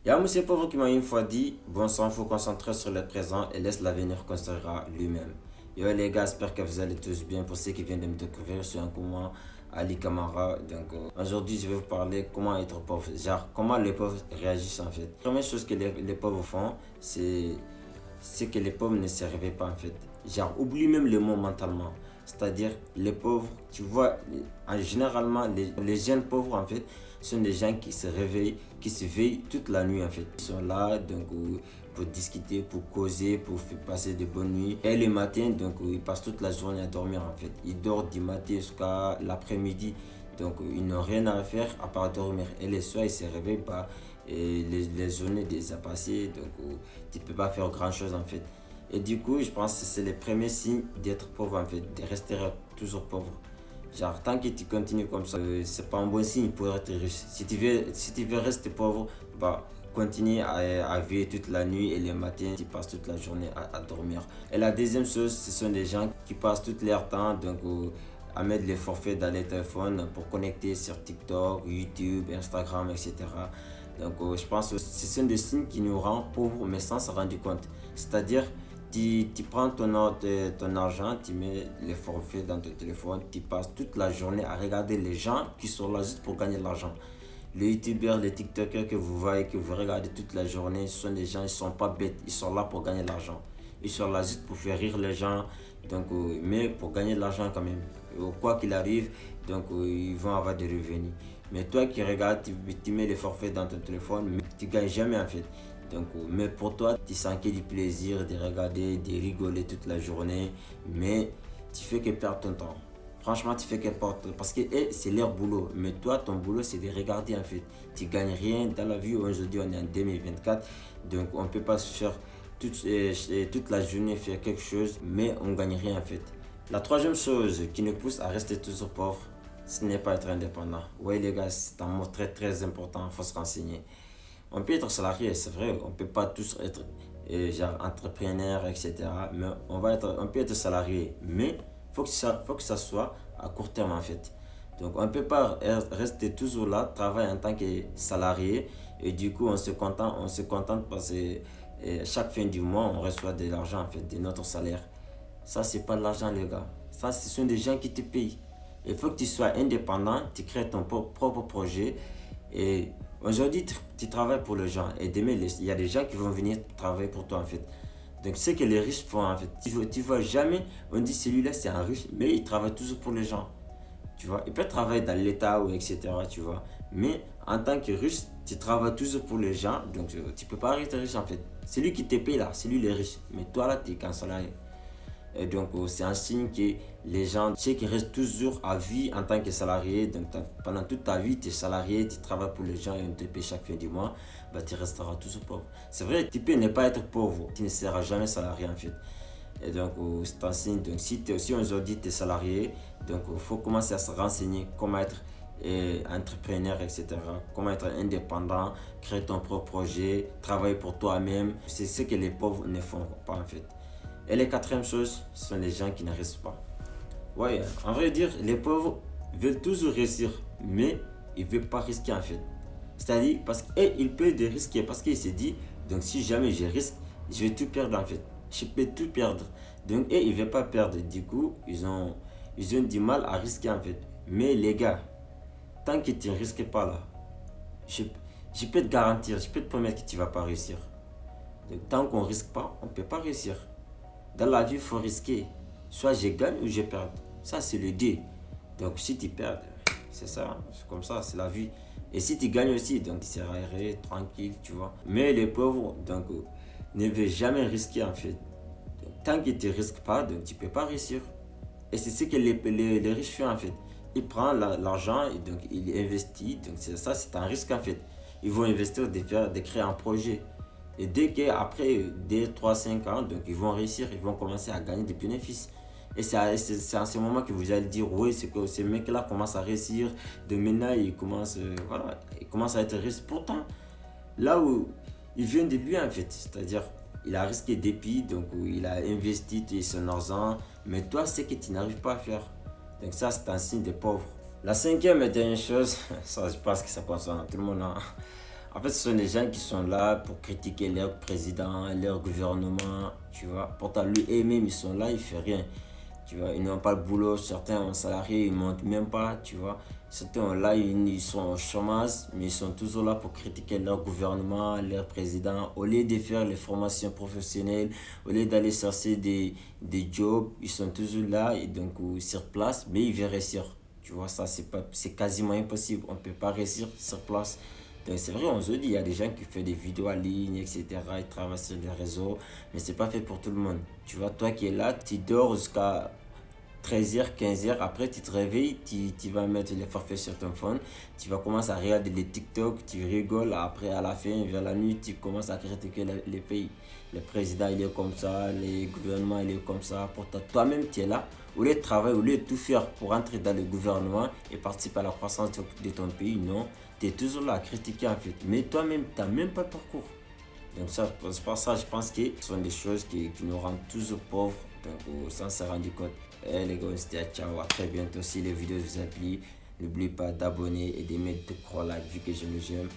Il y a un monsieur pauvre qui m'a une fois dit, bon sang, il faut concentrer sur le présent et laisse l'avenir construira lui-même. Yo les gars, j'espère que vous allez tous bien. Pour ceux qui viennent de me découvrir, je suis un comment Ali Kamara. Aujourd'hui, je vais vous parler comment être pauvre. Genre, comment les pauvres réagissent en fait. La première chose que les pauvres font, c'est que les pauvres ne se réveillent pas en fait. Genre, oublie même le mot mentalement. C'est-à-dire, les pauvres, tu vois, généralement, les jeunes pauvres en fait, sont des gens qui se réveillent, qui se veillent toute la nuit en fait. Ils sont là pour discuter, pour causer, pour passer de bonnes nuits. Et le matin, ils passent toute la journée à dormir en fait. Ils dorment du matin jusqu'à l'après-midi. Ils n'ont rien à faire à part dormir. Et les soirs, ils ne se réveillent pas. Et les journées déjà passées, tu ne peux pas faire grand-chose en fait. Et du coup, je pense que c'est le premier signe d'être pauvre en fait, de rester toujours pauvre. Genre, tant que tu continues comme ça, c'est pas un bon signe pour être riche. Si tu veux rester pauvre, bah, continue à veiller toute la nuit et le matin, tu passes toute la journée à dormir. Et la deuxième chose, ce sont des gens qui passent tout leur temps à mettre les forfaits dans les téléphones pour connecter sur TikTok, YouTube, Instagram, etc. Je pense que ce sont des signes qui nous rendent pauvres, mais sans se rendre compte. C'est-à-dire, tu prends ton argent, tu mets les forfaits dans ton téléphone, tu passes toute la journée à regarder les gens qui sont là juste pour gagner de l'argent. Les youtubeurs, les tiktokers que vous voyez, que vous regardez toute la journée, ce sont des gens, ils ne sont pas bêtes, ils sont là pour gagner de l'argent. Ils sont là juste pour faire rire les gens, mais pour gagner de l'argent quand même. Quoi qu'il arrive, ils vont avoir des revenus. Mais toi qui regardes, tu mets les forfaits dans ton téléphone, mais tu ne gagnes jamais en fait. Mais pour toi, tu sens qu'il y a du plaisir de regarder, de rigoler toute la journée, mais tu fais que perdre ton temps. Franchement, tu fais que perdre ton temps parce que c'est leur boulot. Mais toi, ton boulot, c'est de regarder en fait. Tu gagnes rien dans la vie. Aujourd'hui, on est en 2024, donc on ne peut pas se faire toute la journée faire quelque chose, mais on ne gagne rien en fait. La troisième chose qui nous pousse à rester toujours pauvre, ce n'est pas être indépendant. Oui les gars, c'est un mot très très important, il faut se renseigner. On peut être salarié, c'est vrai, on ne peut pas tous être genre entrepreneur, etc. Mais on peut être salarié, mais faut que ça soit à court terme en fait. Donc on ne peut pas rester toujours là, travailler en tant que salarié et du coup on se contente parce que chaque fin du mois on reçoit de l'argent en fait, de notre salaire. Ça c'est pas de l'argent les gars, ça ce sont des gens qui te payent. Il faut que tu sois indépendant, tu crées ton propre projet et aujourd'hui, tu travailles pour les gens et demain, il y a des gens qui vont venir travailler pour toi en fait. Donc, c'est ce que les riches font en fait. Tu vois jamais, on dit celui-là c'est un riche, mais il travaille toujours pour les gens. Tu vois, il peut travailler dans l'État ou etc. Tu vois, mais en tant que riche, tu travailles toujours pour les gens, donc tu peux pas rester riche en fait. C'est lui qui te paye là, c'est lui le riche, mais toi là, tu es qu'un salarié. Et c'est un signe que les gens, tu sais, qui restent toujours à vie en tant que salarié. Donc, pendant toute ta vie, tu es salarié, tu travailles pour les gens et on te paie chaque fin du mois, bah, tu resteras toujours pauvre. C'est vrai, tu peux ne pas être pauvre, tu ne seras jamais salarié en fait. Et c'est un signe. Donc, si aujourd'hui tu es salarié, il faut commencer à se renseigner comment être entrepreneur, etc. Comment être indépendant, créer ton propre projet, travailler pour toi-même. C'est ce que les pauvres ne font pas en fait. Et les quatrième chose, ce sont les gens qui ne restent pas. Ouais, en vrai dire, les pauvres veulent toujours réussir, mais ils ne veulent pas risquer en fait. C'est-à-dire, parce qu'ils peuvent risquer, parce qu'ils se disent, donc si jamais je risque, je vais tout perdre en fait. Je peux tout perdre. Donc, ils ne veulent pas perdre. Du coup, ils ont du mal à risquer en fait. Mais les gars, tant que tu ne risques pas là, je peux te garantir, je peux te promettre que tu ne vas pas réussir. Donc, tant qu'on ne risque pas, on ne peut pas réussir. Dans la vie, il faut risquer. Soit je gagne ou je perds. Ça, c'est le dé. Donc, si tu perds, c'est ça. C'est comme ça, c'est la vie. Et si tu gagnes aussi, donc tu seras tranquille, tu vois. Mais les pauvres, ne veulent jamais risquer en fait. Donc, tant que tu ne risques pas, donc tu ne peux pas réussir. Et c'est ce que les riches font en fait. Ils prennent l'argent et donc ils investissent. Donc, ça, c'est un risque en fait. Ils vont investir, de créer un projet. Et dès qu'après 2, 3, 5 ans, donc ils vont réussir, ils vont commencer à gagner des bénéfices. Et c'est à ce moment que vous allez dire, oui, c'est que ces mecs-là commencent à réussir. De maintenant, ils commencent à être riches. Pourtant, là où ils viennent de lui en fait, c'est-à-dire, il a risqué des pieds, il a investi son argent. Mais toi, c'est que tu n'arrives pas à faire. Donc ça, c'est un signe de pauvre. La cinquième et dernière chose, ça je pense que ça concerne tout le monde. En fait, ce sont des gens qui sont là pour critiquer leur président, leur gouvernement, tu vois. Pourtant, lui et même, ils sont là, ils ne font rien. Tu vois, ils n'ont pas le boulot, certains ont salarié, ils ne montent même pas, tu vois. Certains ont là, ils sont au chômage, mais ils sont toujours là pour critiquer leur gouvernement, leur président. Au lieu de faire les formations professionnelles, au lieu d'aller chercher des jobs, ils sont toujours là, et donc sur place, mais ils veulent réussir. Tu vois, ça, c'est quasiment impossible. On ne peut pas réussir sur place. Donc c'est vrai, on se dit, il y a des gens qui font des vidéos en ligne, etc. Ils travaillent sur les réseaux, mais c'est pas fait pour tout le monde. Tu vois, toi qui es là, tu dors jusqu'à 13h, 15h, après tu te réveilles, tu vas mettre les forfaits sur ton phone, tu vas commencer à regarder les TikTok, tu rigoles, après à la fin, vers la nuit, tu commences à critiquer les pays. Le président il est comme ça, le gouvernement il est comme ça, pourtant toi-même tu es là, au lieu de travailler, au lieu de tout faire pour entrer dans le gouvernement et participer à la croissance de ton pays, non, tu es toujours là à critiquer en fait, mais toi-même tu n'as même pas de parcours. Donc ça, c'est pour ça je pense que ce sont des choses qui nous rendent toujours pauvres, donc sans se rendre compte. Et les gars, c'était ciao, à très bientôt. Si les vidéos vous a plu, n'oubliez pas d'abonner et de mettre de croix like vu que je me j'aime.